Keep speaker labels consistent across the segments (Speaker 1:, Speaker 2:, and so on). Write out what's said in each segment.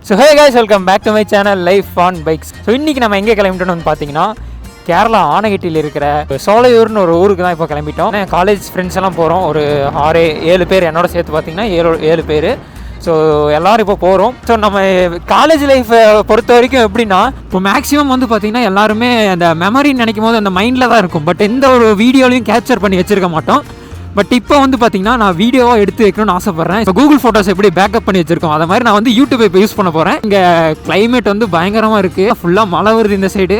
Speaker 1: So hey guys, welcome back to my channel life on bikes. So இன்றைக்கி நம்ம எங்கே கிளம்பிட்டோம்னு பார்த்தீங்கன்னா கேரளா ஆனகட்டியில் இருக்கிற சோலையூர்னு ஒரு ஊருக்கு தான் இப்போ கிளம்பிட்டோம். காலேஜ் ஃப்ரெண்ட்ஸ் எல்லாம் போகிறோம். ஒரு 6-7 பேர் என்னோட சேர்த்து பார்த்தீங்கன்னா 7 பேர். ஸோ எல்லோரும் இப்போ போகிறோம். ஸோ நம்ம காலேஜ் லைஃப்பை பொறுத்த வரைக்கும் எப்படின்னா, இப்போ மேக்ஸிமம் வந்து பார்த்திங்கன்னா எல்லாருமே அந்த மெமரின்னு நினைக்கும் போது அந்த மைண்டில் தான் இருக்கும். பட் எந்த ஒரு வீடியோலையும் கேப்சர் பண்ணி வச்சுருக்க மாட்டோம். பட் இப்போ வந்து பார்த்தீங்கன்னா நான் வீடியோவாக எடுத்து வைக்கணும்னு ஆசைப்பட்றேன். இப்போ கூகுள் ஃபோட்டோஸ் எப்படி பேக்கப் பண்ணி வச்சுருக்கோம், அதை மாதிரி நான் வந்து யூடியூப் இப்போ யூஸ் பண்ண போகிறேன். இங்கே கிளைமேட் வந்து பயங்கரமாக இருக்குது. ஃபுல்லாக மழை வருது இந்த சைடு.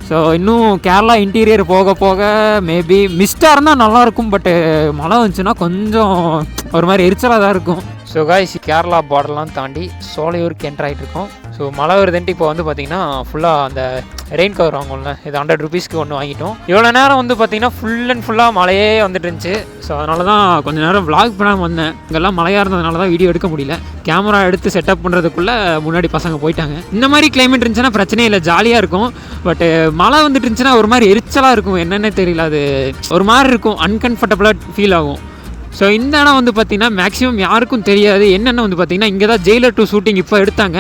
Speaker 1: ஸோ இன்னும் கேரளா இன்டீரியர் போக போக மேபி மிஸ்டாக இருந்தால் நல்லாயிருக்கும். பட்டு மழை வந்துச்சுன்னா கொஞ்சம் ஒரு மாதிரி எரிச்சலாக தான் இருக்கும். ஸோ காய்ஸ், கேரளா பார்டர்லாம் தாண்டி சோலையூருக்கு என்ட்ரு ஆகிட்டு இருக்கோம். ஸோ மழை வருதுன்ட்டு இப்போ வந்து பார்த்திங்கன்னா ஃபுல்லாக அந்த ரெயின் கவர் வாங்கும்ல, இது 100 ருபீஸ்க்கு ஒன்று வாங்கிட்டோம். இவ்வளோ நேரம் வந்து பார்த்திங்கன்னா ஃபுல் அண்ட் ஃபுல்லாக மழையே வந்துட்டு இருந்துச்சு. ஸோ அதனால தான் கொஞ்சம் நேரம் விளாக் பண்ணாமல் வந்தேன். இங்கெல்லாம் மழையாக இருந்ததுனால தான் வீடியோ எடுக்க முடியல. கேமரா எடுத்து செட்டப் பண்ணுறதுக்குள்ளே முன்னாடி பசங்க போயிட்டாங்க. இந்த மாதிரி கிளைமேட் இருந்துச்சுன்னா பிரச்சனையே இல்லை, ஜாலியாக இருக்கும். பட்டு மழை வந்துட்டு இருந்துச்சுன்னா ஒரு மாதிரி எரிச்சலாக இருக்கும். என்னென்னே தெரியல, அது ஒரு மாதிரி இருக்கும், அன்கம்ஃபர்டபுளாக ஃபீல் ஆகும். ஸோ இந்த இடம் வந்து பார்த்திங்கன்னா மேக்ஸிமம் யாருக்கும் தெரியாது. என்னென்ன வந்து பார்த்திங்கன்னா இங்கே தான் ஜெயிலர் 2 ஷூட்டிங் இப்போ எடுத்தாங்க.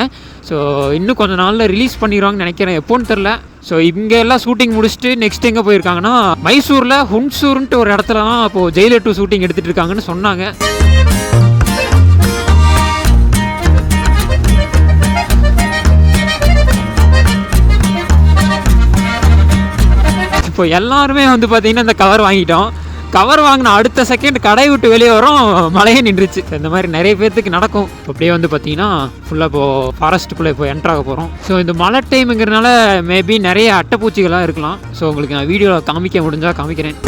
Speaker 1: ஸோ இன்னும் கொஞ்சம் நாளில் ரிலீஸ் பண்ணிடுவாங்கன்னு நினைக்கிறேன், எப்போன்னு தெரில. ஸோ இங்கே எல்லாம் ஷூட்டிங் முடிச்சுட்டு நெக்ஸ்ட் எங்கே போயிருக்காங்கன்னா மைசூரில் ஹுன்சூர்ன்ட்டு ஒரு இடத்துல தான் இப்போது ஜெயிலர் 2 ஷூட்டிங் எடுத்துகிட்டு இருக்காங்கன்னு சொன்னாங்க. இப்போ எல்லாருமே வந்து பார்த்திங்கன்னா இந்த கவர் வாங்கிட்டோம். கவர் வாங்கின அடுத்த செகண்ட் கடை விட்டு வெளியே வரும், மழையே நின்றுச்சு. இந்த மாதிரி நிறைய பேர்த்துக்கு நடக்கும். அப்படியே வந்து பார்த்தீங்கன்னா ஃபுல்லாக இப்போது ஃபாரஸ்ட்டுக்குள்ளே இப்போ என்ட்ராக போகிறோம். ஸோ இந்த மழை டைமுங்கிறதுனால மேபி நிறைய அட்டைப்பூச்சிகள்லாம் இருக்கலாம். ஸோ உங்களுக்கு நான் வீடியோவில் காமிக்க முடிஞ்சால் காமிக்கிறேன்.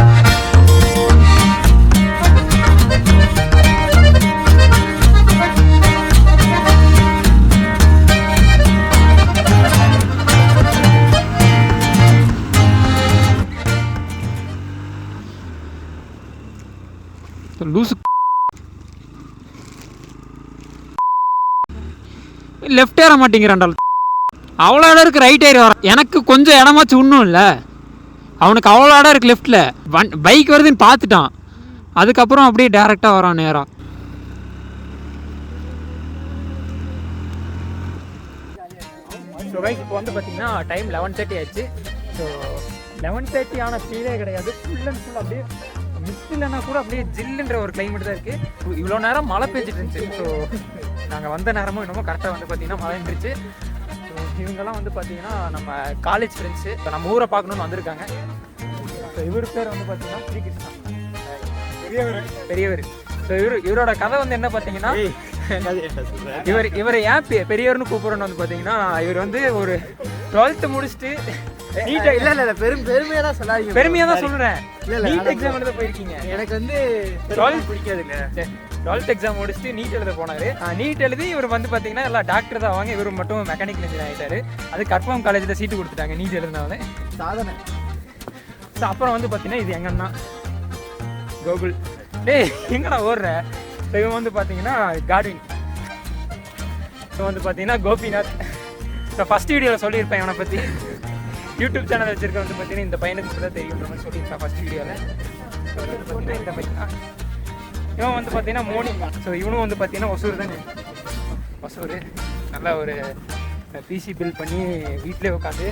Speaker 1: லூசு லெஃப்ட் ஏற மாட்டேங்கிறான்டால். அவ்வளோ இடம் இருக்குது, ரைட் ஏறி வர. எனக்கு கொஞ்சம் இடமாச்சு ஒன்றும் இல்லை, அவனுக்கு அவ்வளோ இடம் இருக்குது லெஃப்டில். பைக் வருதுன்னு பார்த்துட்டான், அதுக்கப்புறம் அப்படியே டேரெக்டாக வரான் நேராக. ஸோ கைஸ், இப்போ வந்து பார்த்தீங்கன்னா டைம் 11:30 ஆயிடுச்சு. ஸோ 11:30 ஆன ஃபீலே கிடையாது. ஃபுல் அண்ட் ஃபுல் அப்படியே மிஸ்ட் இல்லைன்னா கூட அப்படியே ஜில்லுன்ற ஒரு கிளைமேட் தான் இருக்குது. இவ்வளோ நேரம் மழை பெஞ்சிட்டு இருந்துச்சு. ஸோ நாங்கள் வந்த நேரமும் இன்னமும் கரெக்டாக வந்து பார்த்திங்கன்னா மழை இருந்துச்சு. ஸோ இவங்கெல்லாம் வந்து பார்த்திங்கன்னா நம்ம காலேஜ் ஃப்ரெண்ட்ஸு. இப்போ நம்ம ஊரை பார்க்கணுன்னு வந்திருக்காங்க. ஸோ இவர் பேர் வந்து பார்த்திங்கன்னா ஸ்ரீகிருஷ்ணா, பெரியவர். ஸோ இவரோட கதை வந்து என்ன பார்த்தீங்கன்னா, இவர் ஏன் பெரியவர்னு கூப்பிட்றோன்னு வந்து பார்த்தீங்கன்னா, இவர் வந்து ஒரு 12th முடிச்சுட்டு நீட் இல்ல பெருமையா தான் சொல்லாதீங்க, பெருமையா தான் சொல்றேன். நீட் எக்ஸாம் எழுத போயிருக்கீங்க. எனக்கு வந்து 12th பிடிக்காதுங்க. 12th எக்ஸாம் முடிச்சுட்டு நீட் எழுத போனாரு. நீட் எழுதி இவர் வந்து பாத்தீங்கன்னா எல்லாம் டாக்டர் தான் வாங்க, இவர் மட்டும் மெக்கானிக்கல் இன்ஜினியர் ஆகிட்டாரு. அது கற்பகம் காலேஜில் சீட்டு கொடுத்துட்டாங்க நீட் எழுதினாலே சாதனை. ஸோ அப்புறம் வந்து பார்த்தீங்கன்னா இது எங்கன்னா கோகுல், டேய் எங்கடா ஓடுற. ஸோ இவன் வந்து பார்த்தீங்கன்னா கார்வின். ஸோ வந்து பார்த்தீங்கன்னா கோபிநாத். ஸோ ஃபஸ்ட் வீடியோவில் சொல்லியிருப்பேன் இவனை பற்றி. யூடியூப் சேனல் வச்சிருக்க வந்து பார்த்தீங்கன்னா இந்த பையனுக்கு தான் தெரியுன்ற மாதிரி சொல்லியிருக்கேன் ஃபஸ்ட் வீடியோவில். இந்த பையன் இவன் வந்து பார்த்தீங்கன்னா மோனி. ஸோ இவனும் வந்து பார்த்தீங்கன்னா ஒசூர் தானே, ஒசூர். நல்லா ஒரு பிசி பில்ட் பண்ணி வீட்டிலே உட்காந்து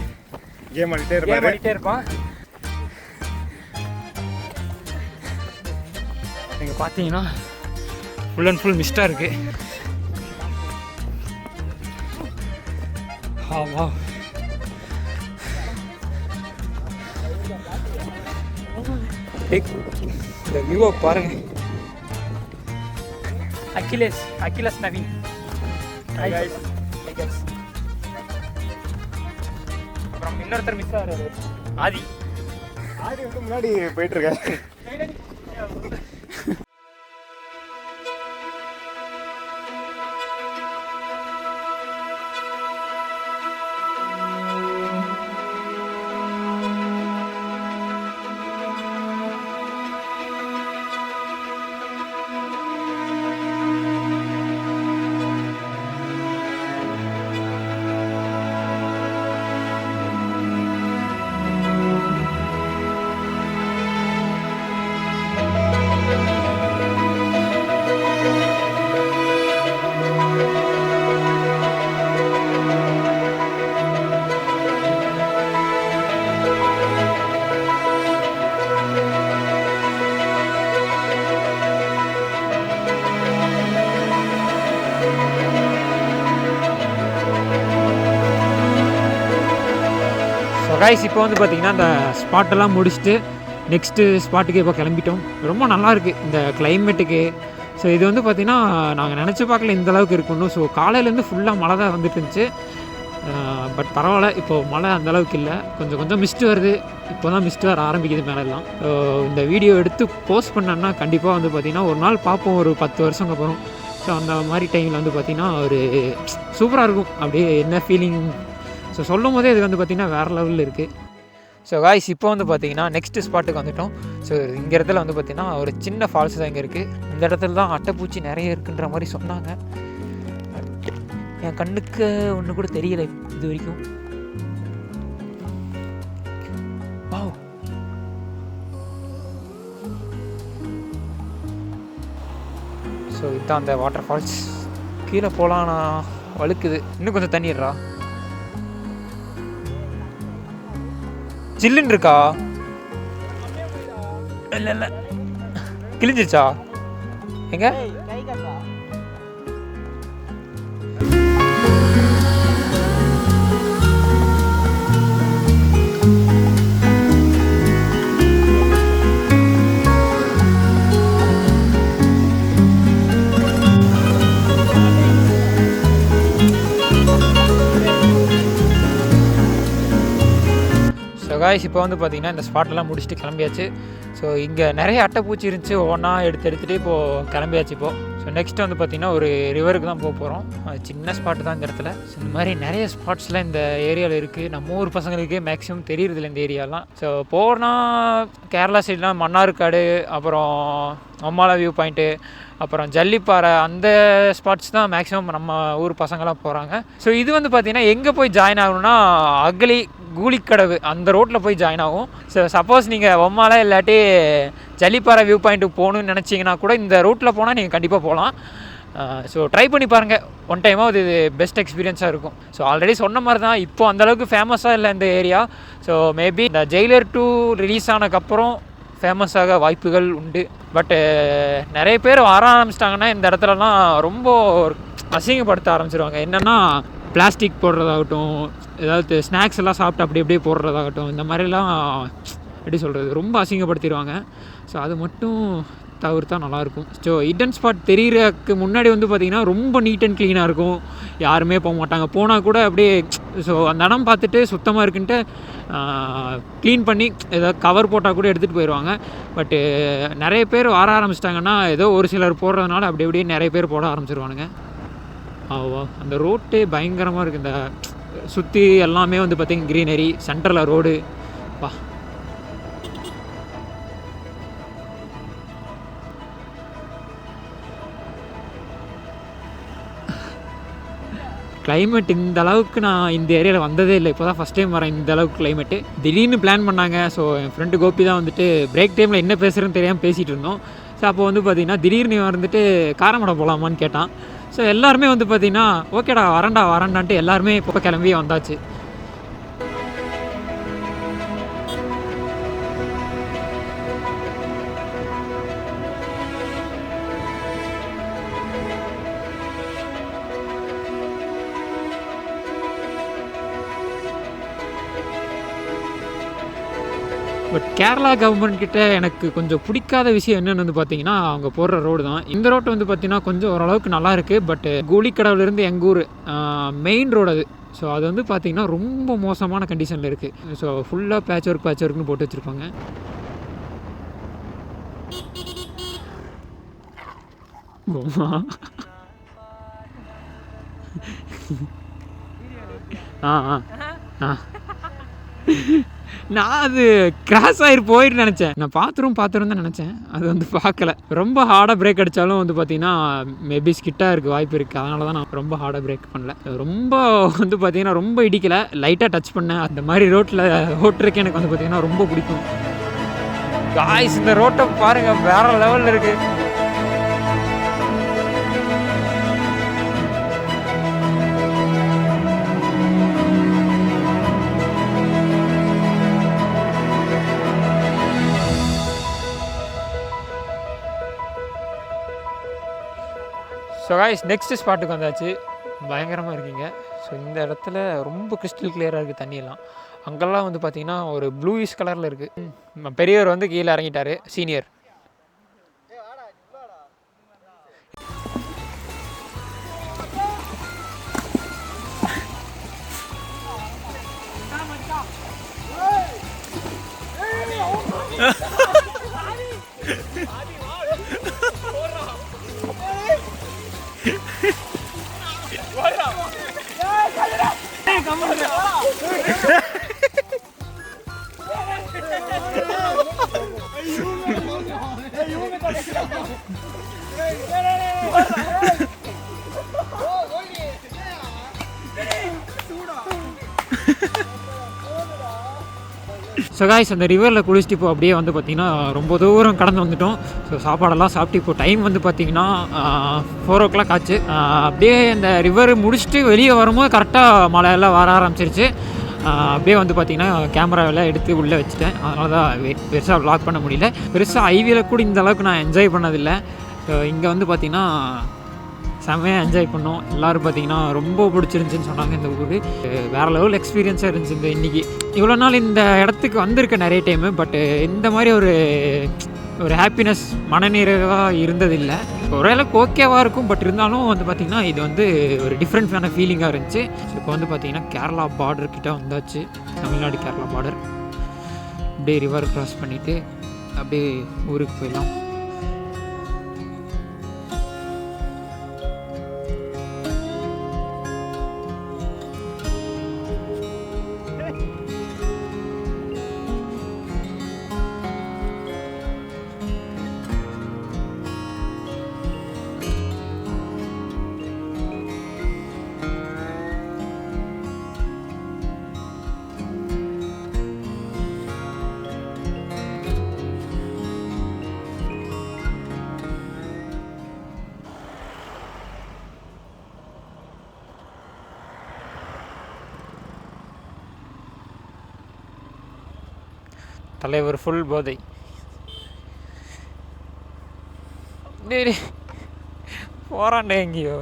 Speaker 1: கேம் ஆடிட்டே இருப்பான். நீங்கள் பார்த்தீங்கன்னா ஃபுல் அண்ட் ஃபுல் மிஸ்டாக இருக்குது. ஆமா, இந்த வியூவை பாருங்க. அகிலேஷ் நவீன். அப்புறம் இன்னொருத்தர் மிஸ் ஆகிறாரு, ஆதி வந்து முன்னாடி போயிட்டு இருக்காரு. காய்ஸ் இப்போ வந்து பார்த்திங்கன்னா இந்த ஸ்பாட்டெல்லாம் முடிச்சுட்டு நெக்ஸ்ட்டு ஸ்பாட்டுக்கு இப்போ கிளம்பிட்டோம். ரொம்ப நல்லாயிருக்கு இந்த கிளைமேட்டுக்கு. ஸோ இது வந்து பார்த்திங்கன்னா நாங்கள் நினச்சி பார்க்கல இந்த அளவுக்கு இருக்குன்னு. ஸோ காலையிலேருந்து ஃபுல்லாக மழை தான் வந்துட்டு இருந்துச்சு. பட் பரவாயில்ல, இப்போது மழை அந்தளவுக்கு இல்லை, கொஞ்சம் கொஞ்சம் மிஸ்ட்டு வருது. இப்போ தான் மிஸ்ட்டு வர ஆரம்பிக்குது மேலெல்லாம். இந்த வீடியோ எடுத்து போஸ்ட் பண்ணேன்னா கண்டிப்பாக வந்து பார்த்திங்கன்னா ஒரு நாள் பார்ப்போம், ஒரு 10 வருஷங்க அப்புறம். ஸோ அந்த மாதிரி டைமில் வந்து பார்த்திங்கன்னா ஒரு சூப்பராக இருக்கும். அப்படியே என்ன ஃபீலிங். ஸோ சொல்லும் போதே இது வந்து பார்த்திங்கன்னா வேறு லெவலில் இருக்குது. ஸோ காய்ஸ் இப்போ வந்து பார்த்திங்கன்னா நெக்ஸ்ட்டு ஸ்பாட்டுக்கு வந்துவிட்டோம். ஸோ இந்த இடத்துல வந்து பார்த்திங்கன்னா ஒரு சின்ன ஃபால்ஸ் தான் இங்கே இருக்குது. இந்த இடத்துல தான் அட்டைப்பூச்சி நிறைய இருக்குன்ற மாதிரி சொன்னாங்க. என் கண்ணுக்கு ஒன்று கூட தெரியலை இது வரைக்கும். வாவ், ஸோ இதுதான் அந்த வாட்டர் ஃபால்ஸ். கீழே போகலாம், நான் வழுக்குது. இன்னும் கொஞ்சம் தண்ணிடுறா. சில்லுன்னு இருக்கா? இல்லை இல்லை, கிழிஞ்சிருச்சா? எங்க காய்ஸ் இப்போ வந்து பார்த்திங்கன்னா இந்த ஸ்பாட்டெல்லாம் முடிச்சுட்டு கிளம்பியாச்சு. ஸோ இங்கே நிறைய அட்டைப்பூச்சி இருந்துச்சு, ஒவ்வொன்றா எடுத்துகிட்டு இப்போது கிளம்பியாச்சு. இப்போது ஸோ நெக்ஸ்ட் வந்து பார்த்திங்கன்னா ஒரு ரிவருக்கு தான் போக போகிறோம். சின்ன ஸ்பாட்டு தான் இந்த இடத்துல. ஸோ இந்த மாதிரி நிறைய ஸ்பாட்ஸ்லாம் இந்த ஏரியாவில் இருக்குது. நம்ம ஊர் பசங்களுக்கே மேக்ஸிமம் தெரியுறதில்ல இந்த ஏரியாலாம். ஸோ போனால் கேரளா சைட்லாம் மன்னார்காடு, அப்புறம் அம்மாலா வியூ பாயிண்ட்டு, அப்புறம் ஜல்லிப்பாறை, அந்த ஸ்பாட்ஸ் தான் மேக்ஸிமம் நம்ம ஊர் பசங்களாம் போகிறாங்க. ஸோ இது வந்து பார்த்திங்கன்னா எங்கே போய் ஜாயின் ஆகணும்னா அகலி கூலிக்கடவு அந்த ரோட்டில் போய் ஜாயின் ஆகும். ஸோ சப்போஸ் நீங்கள் ஒம்மால இல்லாட்டி ஜல்லிப்பாறை வியூ பாயிண்ட்டுக்கு போகணுன்னு நினச்சிங்கன்னா கூட இந்த ரூட்டில் போனால் நீங்கள் கண்டிப்பாக போகலாம். ஸோ ட்ரை பண்ணி பாருங்கள் ஒன் டைமாக. இது பெஸ்ட் எக்ஸ்பீரியன்ஸாக இருக்கும். ஸோ ஆல்ரெடி சொன்ன மாதிரி தான் இப்போது அந்தளவுக்கு ஃபேமஸாக இல்லை இந்த ஏரியா. ஸோ மேபி இந்த ஜெயிலர் 2 ரிலீஸ் ஆனதுக்கப்புறம் ஃபேமஸாக வாய்ப்புகள் உண்டு. பட்டு நிறைய பேர் வர ஆரம்பிச்சிட்டாங்கன்னா இந்த இடத்துலலாம் ரொம்ப அசிங்கப்படுத்த ஆரம்பிச்சிருவாங்க. என்னென்னா பிளாஸ்டிக் போடுறதாகட்டும், ஏதாவது ஸ்நாக்ஸ் எல்லாம் சாப்பிட்டு அப்படி அப்படியே போடுறதாகட்டும், இந்த மாதிரிலாம் எப்படி சொல்கிறது, ரொம்ப அசிங்கப்படுத்திடுவாங்க. ஸோ அது மட்டும் தவிர்த்தா நல்லாயிருக்கும். ஸோ ஹிடன் ஸ்பாட் தெரிகிறதுக்கு முன்னாடி வந்து பார்த்திங்கன்னா ரொம்ப நீட் அண்ட் க்ளீனாக இருக்கும். யாருமே போக மாட்டாங்க. போனால் கூட அப்படியே ஸோ அந்த இடம் பார்த்துட்டு சுத்தமாக இருக்குன்ட்டு க்ளீன் பண்ணி ஏதாவது கவர் போட்டால் கூட எடுத்துகிட்டு போயிடுவாங்க. பட்டு நிறைய பேர் வர ஆரம்பிச்சிட்டாங்கன்னா ஏதோ ஒரு சிலர் போடுறதுனால அப்படி அப்படியே நிறைய பேர் போட ஆரம்பிச்சிருவானுங்க. அந்த ரோட்டே பயங்கரமாக இருக்குது. இந்த சுற்றி எல்லாமே வந்து பார்த்திங்கன்னா க்ரீனரி, சென்டரில் ரோடு. வா, கிளைமேட் இந்த அளவுக்கு நான் இந்த ஏரியாவில் வந்ததே இல்லை. இப்போ தான் ஃபஸ்ட் டைம் வரேன் இந்த அளவுக்கு கிளைமேட்டு. திடீர்னு பிளான் பண்ணாங்க. ஸோ என் ஃப்ரெண்டு கோபி தான் வந்துட்டு பிரேக் டைமில் என்ன பேசுகிறேன்னு தெரியாமல் பேசிகிட்டு இருந்தோம். ஸோ அப்போ வந்து பார்த்திங்கன்னா திடீர்னு வந்துட்டு காரமடை போகலாமான்னு கேட்டான். ஸோ எல்லாருமே வந்து பார்த்திங்கன்னா ஓகேடா வரண்டான்ட்டு எல்லாருமே இப்போ கிளம்பி வந்தாச்சு. பட் கேரளா கவர்மெண்ட் கிட்ட எனக்கு கொஞ்சம் பிடிக்காத விஷயம் என்னென்னு வந்து பார்த்தீங்கன்னா அவங்க போடுற ரோடு தான். இந்த ரோட்டு வந்து பார்த்தீங்கன்னா கொஞ்சம் ஓரளவுக்கு நல்லா இருக்குது. பட் கூலிக்கடவுலேருந்து எங்கள் ஊர் மெயின் ரோடு அது. ஸோ அது வந்து பார்த்திங்கன்னா ரொம்ப மோசமான கண்டிஷனில் இருக்குது. ஸோ ஃபுல்லாக பேட்ச் ஒர்க்னு போட்டு வச்சுருப்பாங்க. நான் அது கிராஸ் ஆகி போயிட்டு நினச்சேன். நான் பார்த்துரும் தான் நினச்சேன். அது வந்து பார்க்கல. ரொம்ப ஹார்டாக பிரேக் அடித்தாலும் வந்து பார்த்திங்கன்னா மேபி ஸ்கிட்டாக இருக்குது வாய்ப்பு இருக்குது. அதனால தான் நான் ரொம்ப ஹார்டாக பிரேக் பண்ணல. ரொம்ப வந்து பார்த்திங்கன்னா ரொம்ப இடிக்கலை, லைட்டாக டச் பண்ணேன். அந்த மாதிரி ரோட்டில் ஓட்டுறதுக்கு எனக்கு வந்து பார்த்திங்கன்னா ரொம்ப பிடிக்கும். காய்ஸ் இந்த ரோட்டை பாருங்கள், வேறு லெவலில் இருக்குது. ஸோ காய்ஸ் நெக்ஸ்ட்டு ஸ்பாட்டுக்கு வந்தாச்சு. பயங்கரமாக இருக்கீங்க. ஸோ இந்த இடத்துல ரொம்ப கிறிஸ்டல் கிளியராக இருக்குது தண்ணியெல்லாம். அங்கெல்லாம் வந்து பார்த்திங்கன்னா ஒரு ப்ளூயிஷ் கலரில் இருக்குது. பெரியவர் வந்து கீழே இறங்கிட்டார், சீனியர். ஸோ காய்ஸ், அந்த ரிவரில் குளிச்சுட்டு இப்போ அப்படியே வந்து பார்த்திங்கன்னா ரொம்ப தூரம் கடந்து வந்துட்டோம். ஸோ சாப்பாடெல்லாம் சாப்பிட்டு இப்போ டைம் வந்து பார்த்திங்கன்னா 4 o'clock ஆச்சு. அப்படியே அந்த ரிவர் முடிச்சுட்டு வெளியே வரும்போது கரெக்டாக மழையெல்லாம் வர ஆரம்பிச்சிருச்சு. அப்படியே வந்து பார்த்திங்கன்னா கேமராவெல்லாம் எடுத்து உள்ளே வச்சுட்டேன். அதனால தான் பெருசாக வ்ளாக் பண்ண முடியல. பெருசாக ஐவியில் கூட இந்த அளவுக்கு நான் என்ஜாய் பண்ணதில்லை. ஸோ இங்கே வந்து பார்த்திங்கன்னா செம்மையாக என்ஜாய் பண்ணோம். எல்லோரும் பார்த்திங்கன்னா ரொம்ப பிடிச்சிருந்துச்சின்னு சொன்னாங்க. இந்த ஊர் வேறு லெவல் எக்ஸ்பீரியன்ஸாக இருந்துச்சு. இந்த இன்றைக்கி இவ்வளோ நாள் இந்த இடத்துக்கு வந்திருக்கேன் நிறைய டைமு. பட்டு இந்த மாதிரி ஒரு ஹாப்பினஸ், மனநிறைவாக இருந்ததில்லை. ஓரளவுக்கு ஓகேவாக இருக்கும். பட் இருந்தாலும் வந்து பார்த்திங்கன்னா இது வந்து ஒரு டிஃப்ரெண்ட்டான ஃபீலிங்காக இருந்துச்சு. இப்போ வந்து பார்த்திங்கன்னா கேரளா பார்டர்கிட்ட வந்தாச்சு. தமிழ்நாடு கேரளா பார்டர். அப்படியே ரிவர் க்ராஸ் பண்ணிவிட்டு அப்படியே ஊருக்கு போயிடலாம். தலைவர் ஃபுல் போதை. போறாண்டே எங்கேயோ.